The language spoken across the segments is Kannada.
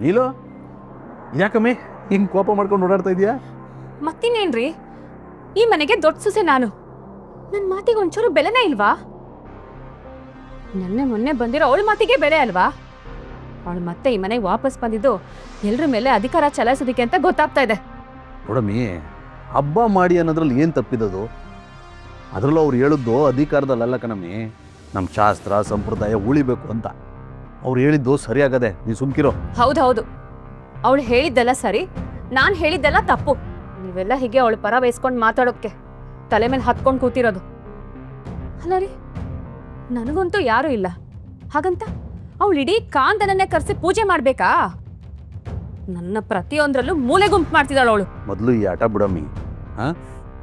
ನೀಲು ಯಾಕಮ್ಮಿ ಹಿಂಗೆ ಕೋಪ ಮಾಡ್ಕೊಂಡು ಓಡಾಡ್ತಾ ಇದೀಯಾ? ಮತ್ತಿನ್ನೇನ್ರಿ, ಈ ಮನೆಗೆ ದೊಡ್ಡ ಸೊಸೆ ನಾನು. ನನ್ನ ಮಾತಿಗೆ ಒಂಚೂರು ಬೆಲೆನೇ ಇಲ್ವಾ? ಮೊನ್ನೆ ಬಂದಿರೋ ಅವಳ ಮಾತಿಗೆ ಬೆಲೆ ಅಲ್ವಾ? ಅವಳು ಮತ್ತೆ ಈ ಮನೆಗೆ ವಾಪಸ್ ಬಂದಿದ್ದು ಎಲ್ರ ಮೇಲೆ ಅಧಿಕಾರ ಚಲಾಯಿಸೋದಕ್ಕೆ ಅಂತ ಗೊತ್ತಾಗ್ತಾ ಇದೆ. ನೋಡಮ್ಮಿ, ಹಬ್ಬ ಮಾಡಿ ಅನ್ನೋದ್ರಲ್ಲಿ ಏನು ತಪ್ಪಿದದು? ಅದರಲ್ಲೂ ಅವ್ರು ಹೇಳಿದ್ದು ಅಧಿಕಾರದಲ್ಲ ಕಣಮ್ಮಿ, ನಮ್ಮ ಶಾಸ್ತ್ರ ಸಂಪ್ರದಾಯ ಉಳಿಬೇಕು ಅಂತ. ಅವ್ರು ಹೇಳಿದ್ದು ಸರಿಯಾಗದೆ, ನೀ ಸುಮ್ಕಿರೋ. ಹೌದು, ಅವಳು ಹೇಳಿದ್ದೆಲ್ಲ ಸರಿ, ನಾನು ಹೇಳಿದ್ದೆಲ್ಲ ತಪ್ಪು. ನೀವೆಲ್ಲ ಹೀಗೆ ಅವಳು ಪರ ವಹಿಸ್ಕೊಂಡು ಮಾತಾಡೋಕ್ಕೆ ತಲೆ ಮೇಲೆ ಹತ್ಕೊಂಡು ಕೂತಿರೋದು. ಅಲ್ಲ ರೀ, ನನಗಂತೂ ಯಾರೂ ಇಲ್ಲ, ಹಾಗಂತ ಅವಳು ಇಡೀ ಕಾಂತನನ್ನೇ ಕರೆಸಿ ಪೂಜೆ ಮಾಡ್ಬೇಕಾ? ನನ್ನ ಪ್ರತಿಯೊಂದರಲ್ಲೂ ಮೂಲೆ ಗುಂಪು ಮಾಡ್ತಿದ್ದಾಳು ಅವಳು. ಮೊದಲು ಈ ಆಟ ಬಿಡಮ್ಮಿ.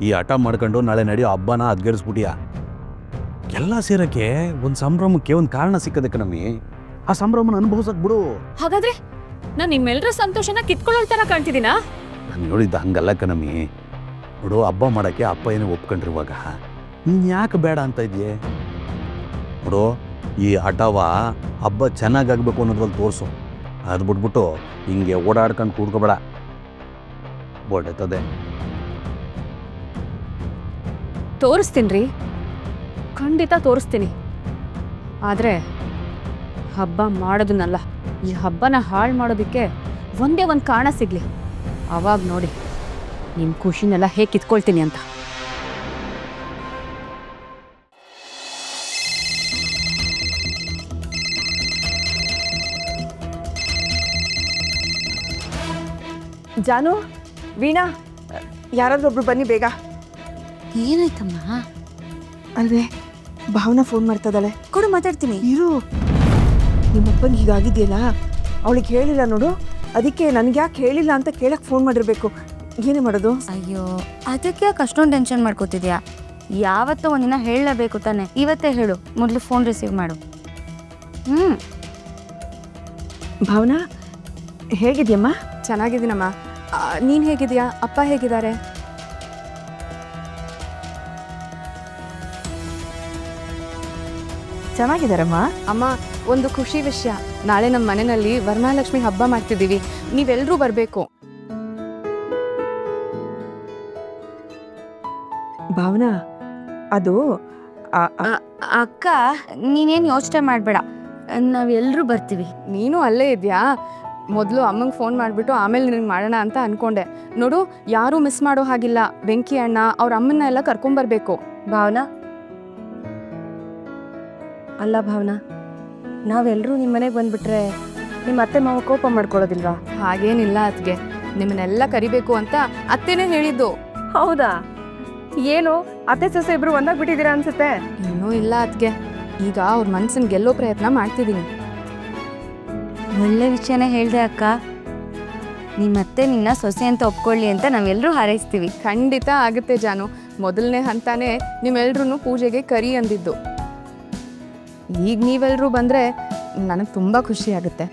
ಈ ಆಟ ಮಾಡ್ಕೊಂಡು ನಾಳೆ ನಡೆಯೋ ಹಬ್ಬನ ಅದ್ಗೇರಿಸ್ಬಿಟ್ಟಿಯಾ? ಎಲ್ಲ ಸೇರಕ್ಕೆ ಒಂದು ಸಂಭ್ರಮಕ್ಕೆ ಒಂದು ಕಾರಣ ಸಿಕ್ಕದೆ ಕಣಮ್ಮಿ. ಆ ಸಂಭ್ರಮನ ಅನುಭವಿಸಕ್ ಬಿಡು. ಹಾಗಾದ್ರೆ ನಾನು ನಿಮ್ಮೆಲ್ಲರ ಸಂತೋಷನ ಕಿತ್ಕೊಳ್ಳೋ ಥರ ಕಾಣ್ತಿದ್ದೀನಾ? ನಾನು ಹೇಳಿದ್ದ ಹಂಗಲ್ಲ ಕಣಮ್ಮಿ. ನೋಡು, ಹಬ್ಬ ಮಾಡೋಕ್ಕೆ ಅಪ್ಪ ಏನೋ ಒಪ್ಕೊಂಡಿರುವಾಗ ನೀನು ಯಾಕೆ ಬೇಡ ಅಂತ ಇದೆಯೇ? ನೋಡು, ಈ ಆಟವ ಹಬ್ಬ ಚೆನ್ನಾಗಾಗಬೇಕು ಅನ್ನೋದ್ರಲ್ಲಿ ತೋರಿಸು. ಅದು ಬಿಟ್ಬಿಟ್ಟು ಹಿಂಗೆ ಓಡಾಡ್ಕೊಂಡು ಕೂಡ್ಕೋಬೇಡ, ಬೋಡೆತದೆ. ತೋರಿಸ್ತೀನಿ, ಖಂಡಿತ ತೋರಿಸ್ತೀನಿ. ಆದರೆ ಹಬ್ಬ ಮಾಡೋದನ್ನಲ್ಲ, ಈ ಹಬ್ಬನ ಹಾಳು ಮಾಡೋದಕ್ಕೆ ಒಂದೇ ಒಂದು ಕಾರಣ ಸಿಗಲಿ, ಅವಾಗ ನೋಡಿ ನಿಮ್ಮ ಖುಷಿನೆಲ್ಲ ಹೇಗೆ ಕಿತ್ಕೊಳ್ತೀನಿ ಅಂತ. ಜಾನು, ವೀಣಾ, ಯಾರಾದ್ರೂ ಒಬ್ರು ಬನ್ನಿ ಬೇಗ. ಏನಾಯ್ತಮ್ಮ? ಅಲ್ವೇ, ಭಾವನಾ ಫೋನ್ ಮಾಡ್ತದಾಳೆ. ಕೊಡು, ಮಾತಾಡ್ತೀನಿ. ಇರು, ನಿಮ್ಮಪ್ಪಂಗೆ ಹೀಗಾಗಿದೆಯಲ್ಲ, ಅವಳಿಗೆ ಹೇಳಿಲ್ಲ ನೋಡು, ಅದಕ್ಕೆ ನನಗೆ ಯಾಕೆ ಹೇಳಿಲ್ಲ ಅಂತ ಕೇಳಕ್ಕೆ ಫೋನ್ ಮಾಡಿರ್ಬೇಕು. ಏನೇ ಮಾಡೋದು? ಅಯ್ಯೋ, ಅದಕ್ಕೆ ಯಾಕೆ ಅಷ್ಟೊಂದು ಟೆನ್ಷನ್ ಮಾಡ್ಕೋತಿದ್ಯಾ? ಯಾವತ್ತೂ ಒಂದಿನ ಹೇಳಲೇಬೇಕು ತಾನೆ. ಇವತ್ತೇ ಹೇಳು, ಮೊದಲು ಫೋನ್ ರಿಸೀವ್ ಮಾಡು. ಭಾವನಾ, ಹೇಗಿದ್ಯಮ್ಮ? ಚೆನ್ನಾಗಿದ್ದೀನಮ್ಮ. ನೀನು ಹೇಗಿದೆಯಾ? ಅಪ್ಪ ಹೇಗಿದ್ದಾರೆ? ಚೆನ್ನಾಗಿದ್ದಾರಮ್ಮ. ಅಮ್ಮ, ಒಂದು ಖುಷಿ ವಿಷಯ, ನಾಳೆ ನಮ್ಮ ಮನೆಯಲ್ಲಿ ವರಮಹಾಲಕ್ಷ್ಮಿ ಹಬ್ಬ ಮಾಡ್ತಿದ್ದೀವಿ, ನೀವೆಲ್ಲರೂ ಬರಬೇಕು. ಭಾವನಾ, ಅದು ಅಕ್ಕ, ನೀನೇನು ಯೋಚನೆ ಮಾಡಬೇಡ, ನಾವೆಲ್ಲರೂ ಬರ್ತೀವಿ. ನೀನು ಅಲ್ಲೇ ಇದೆಯಾ? ಮೊದಲು ಅಮ್ಮಂಗೆ ಫೋನ್ ಮಾಡಿಬಿಟ್ಟು ಆಮೇಲೆ ನಿನಗೆ ಮಾಡೋಣ ಅಂತ ಅಂದ್ಕೊಂಡೆ. ನೋಡು, ಯಾರೂ ಮಿಸ್ ಮಾಡೋ ಹಾಗಿಲ್ಲ. ವೆಂಕಿ ಅಣ್ಣ ಅವ್ರ ಅಮ್ಮನ್ನ ಎಲ್ಲ ಕರ್ಕೊಂಬರ್ಬೇಕು. ಭಾವನಾ, ಅಲ್ಲ ಭಾವನಾ, ನಾವೆಲ್ಲರೂ ನಿಮ್ಮ ಮನೆಗೆ ಬಂದುಬಿಟ್ರೆ ನಿಮ್ಮ ಅತ್ತೆ ಮಾವ ಕೋಪ ಮಾಡ್ಕೊಳ್ಳೋದಿಲ್ವಾ? ಹಾಗೇನಿಲ್ಲ ಅತ್ಗೆ, ನಿಮ್ಮನ್ನೆಲ್ಲ ಕರಿಬೇಕು ಅಂತ ಅತ್ತೆನೇ ಹೇಳಿದ್ದು. ಹೌದಾ? ಏನು ಅತ್ತೆ ಸೊಸೆ ಇಬ್ರು ಒಂದಾಗಿ ಬಿಟ್ಟಿದ್ದೀರಾ ಅನ್ಸುತ್ತೆ. ಇನ್ನೂ ಇಲ್ಲ ಅತ್ಗೆ, ಈಗ ಅವ್ರ ಮನ್ಸನ್ನ ಗೆಲ್ಲೋ ಪ್ರಯತ್ನ ಮಾಡ್ತಿದ್ದೀನಿ. ಒಳ್ಳೆ ವಿಷಯನೇ ಹೇಳಿದೆ ಅಕ್ಕ. ನಿಮ್ಮತ್ತೆ ನಿನ್ನ ಸೊಸೆ ಅಂತ ಒಪ್ಕೊಳ್ಳಿ ಅಂತ ನಾವೆಲ್ಲರೂ ಹಾರೈಸ್ತೀವಿ. ಖಂಡಿತ ಆಗುತ್ತೆ ಜಾನು. ಮೊದಲನೇ ಹಂತಾನೆ ನಿಮ್ಮೆಲ್ರೂ ಪೂಜೆಗೆ ಕರಿ ಅಂದಿದ್ದು. ಈಗ ನೀವೆಲ್ಲರೂ ಬಂದರೆ ನನಗೆ ತುಂಬ ಖುಷಿ ಆಗುತ್ತೆ.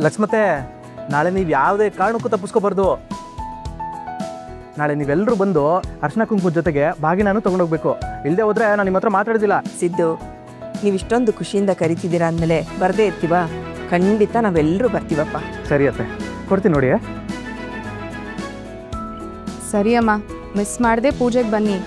ಲಕ್ಷ್ಮತೆ, ನಾಳೆ ನೀವು ಯಾವುದೇ ಕಾರಣಕ್ಕೂ ತಪ್ಪಿಸ್ಕೋಬಾರ್ದು. ನಾಳೆ ನೀವೆಲ್ಲರೂ ಬಂದು ಅರ್ಶಿನ ಕುಂಕುಮದ ಜೊತೆಗೆ ಬಾಗಿನಾನು ತೊಗೊಂಡೋಗ್ಬೇಕು. ಇಲ್ಲದೆ ಹೋದ್ರೆ ನಾನು ನಿಮ್ಮ ಹತ್ರ ಮಾತಾಡೋದಿಲ್ಲ. ಸಿದ್ದು, ನೀವು ಇಷ್ಟೊಂದು ಖುಷಿಯಿಂದ ಕರಿತಿದ್ದೀರಾ ಅಂದಮೇಲೆ ಬರದೇ ಇರ್ತೀವ? ಖಂಡಿತ ನಾವೆಲ್ಲರೂ ಬರ್ತೀವಪ್ಪ. ಸರಿ ಅತ್ತೆ, ಕೊಡ್ತೀನಿ ನೋಡಿ. ಸರಿ ಅಮ್ಮ, ಮಿಸ್ ಮಾಡದೆ ಪೂಜೆಗೆ ಬನ್ನಿ.